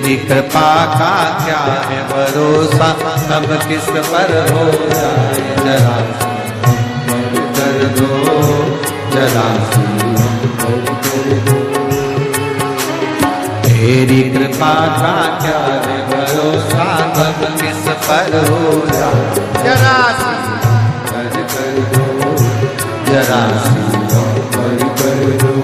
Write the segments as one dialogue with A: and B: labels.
A: तेरी कृपा का क्या है भरोसा, कब किस पर हो जाए जरा कर दो, जरा कर दो। तेरी कृपा का क्या है भरोसा, कब किस पर हो जाए जरा कर दो, जरा कर दो।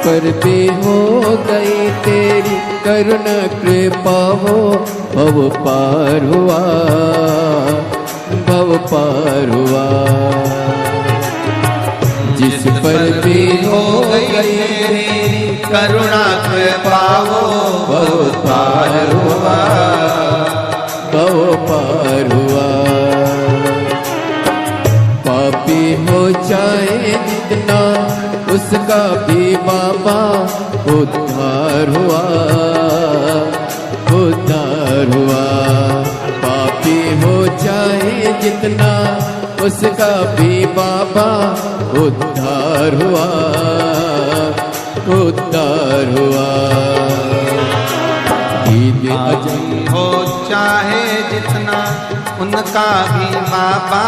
B: पर भी हो गई तेरी करुणा कृपा हो, भव पार हुआ, भव पार हुआ। जिस पर भी हो गई तेरी
A: करुणा कृपा हो, भव पार हुआ,
B: भव पार हुआ। पापी हो जाए जितना उसका भी बाबा उद्धार हुआ, उद्धार हुआ। पापी हो जाए जितना उसका भी बाबा उद्धार हुआ, उद्धार हुआ।
A: पापी हो चाहे जितना उनका भी बाबा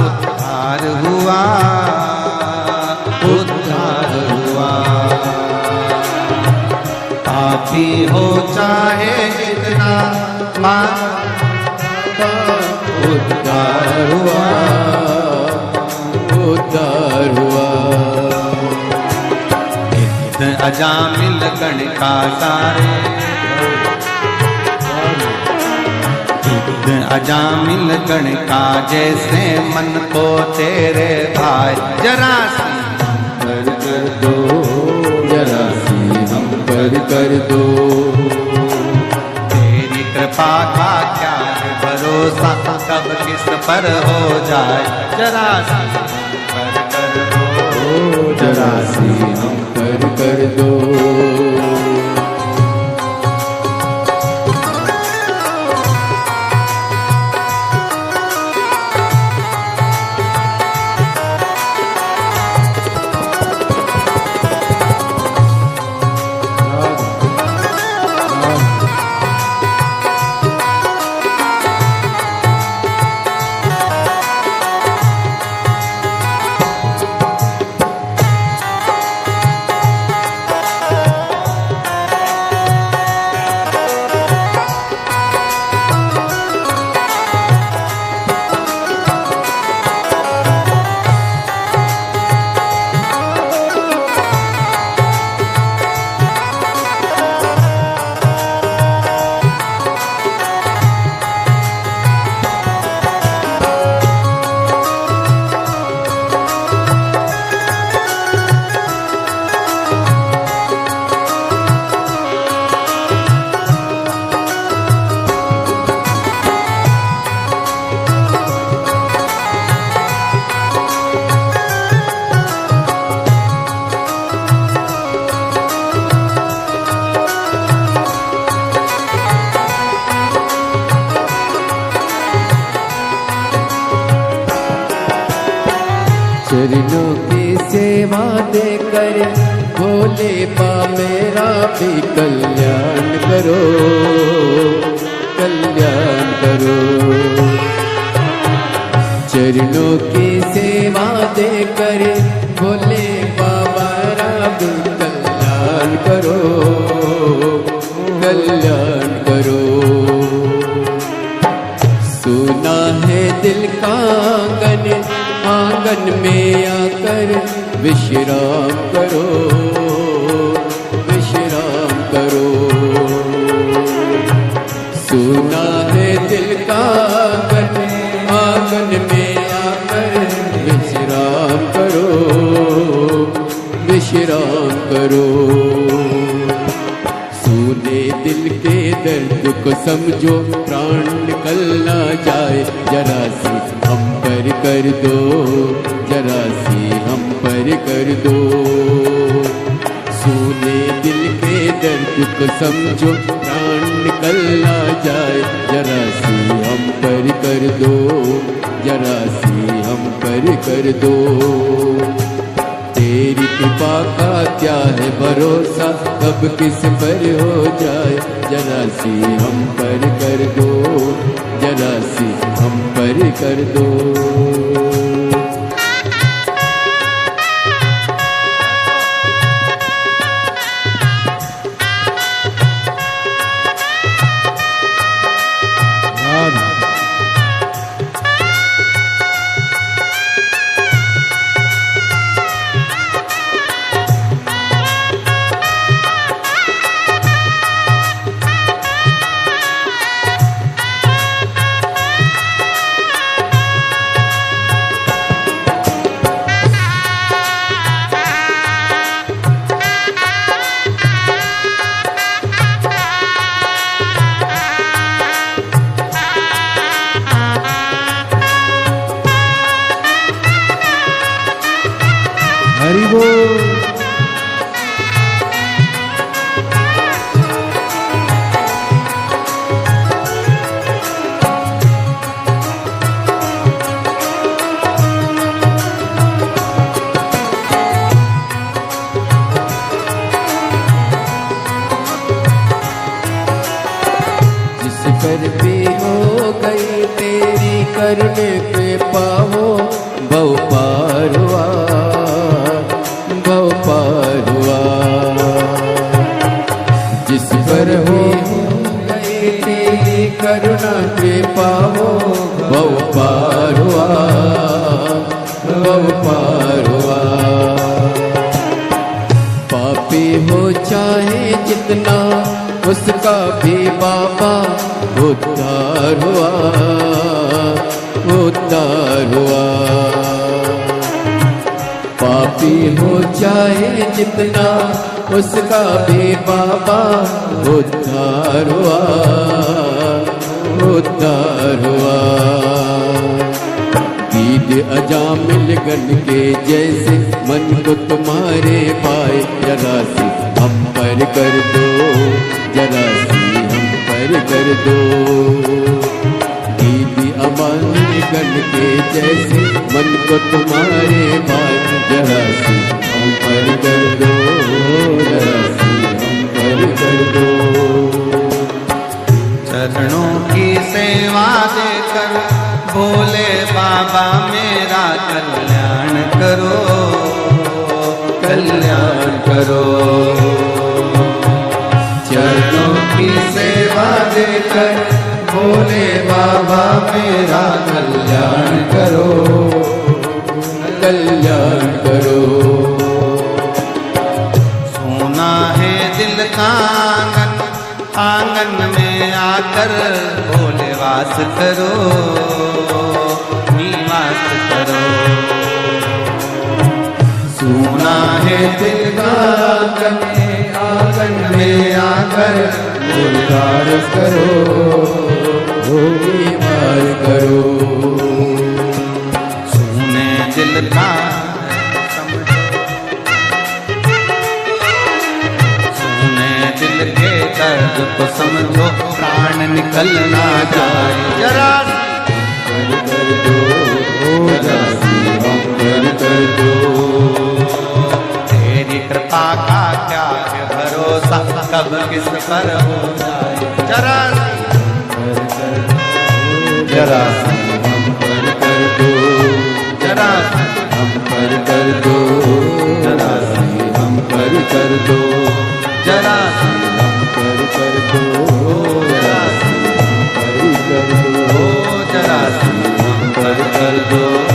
A: उद्धार हुआ, उद्धार हुआ। पापी हो चाहे जितना बाबा उद्धार हुआ, उद्धार हुआ। नित्य अजामिल गण का सारे, अजामिल गण का जैसे मन को तेरे भाई, जरा सी कर दो, जरा सी हम कर दो। तेरी कृपा का क्या है भरोसा, कब किस पर हो जाए जरा सी कर दो, जरा सी हम कर दो।
B: चरणों की सेवा देकर भोले बा मेरा भी कल्याण करो, कल्याण करो। चरणों की सेवा देकर भोले बाबा भी कल्याण करो, कल्याण करो। सुना है दिल का आंगन, आंगन में आकर विश्राम करो, विश्राम करो। सुना है दिल का आंगन, आंगन में आकर विश्राम करो, विश्राम करो। सुने दिल के दर्द को समझो, प्राण निकल ना जाए, जरा सी हम पर कर दो, जरा सी हम पर कर दो। सुने दिल के दर्द को समझो, प्राण निकल ना जाए, जरा सी हम पर कर दो, जरा सी हम पर कर दो। तेरी कृपा का क्या है भरोसा, कब किस पर हो जाए, जरा सी हम पर कर दो, जरा सी हम पर कर दो। हरि बोल। जिस पर भी हो गई तेरी करने पे पाओ, बहु पार हुआ, बहु पार हुआ। जिस पर हो गई तेरी करुणा पे पाओ, बहु पार हुआ, बहु पार हुआ। पापी हो चाहे जितना, उसका भी बाबा उद्धार हुआ, उद्धार हुआ। पापी हो चाहे जितना, उसका भी बाबा उद्धार हुआ, उद्धार हुआ। दीद अजामिल गण के जैसे मन को तुम्हारे पाए, जरा सी हम पर कर दो, जरा सी हम पर कर दो। दीदी अमानी गण के जैसे मन को तुम्हारे पाए, जरा सी हम पर कर दो, जरा सी हम पर कर दो।
A: चरणों की सेवा देकर भोले बाबा मेरा कल्याण करो, कल्याण करो। चरणों की सेवा देकर भोले बाबा मेरा कल्याण करो,
B: कल्याण करो।
A: सोना है दिल का आंगन, आंगन में आकर भोले वास करो, निवास करो। सोना है दिल का आंगन, आंगन में आकर भोले वास करो,
B: निवास करो।
A: सोने दिल का दिल के दर्द को समझो, प्राण निकल ना जाए, जरा
B: कर दो, जरा सी हम कर कर दो।
A: तेरी कृपा का क्या है भरोसा, कब किस पर हो जाए जरासी जरासी
B: हम पर कर दो,
A: जरासी
B: हम पर कर दो,
A: जरासी
B: हम पर कर दो,
A: जरासी
B: हम पर कर दो,
A: जरासी
B: हम पर कर दो,
A: जरासी हम पर कर दो।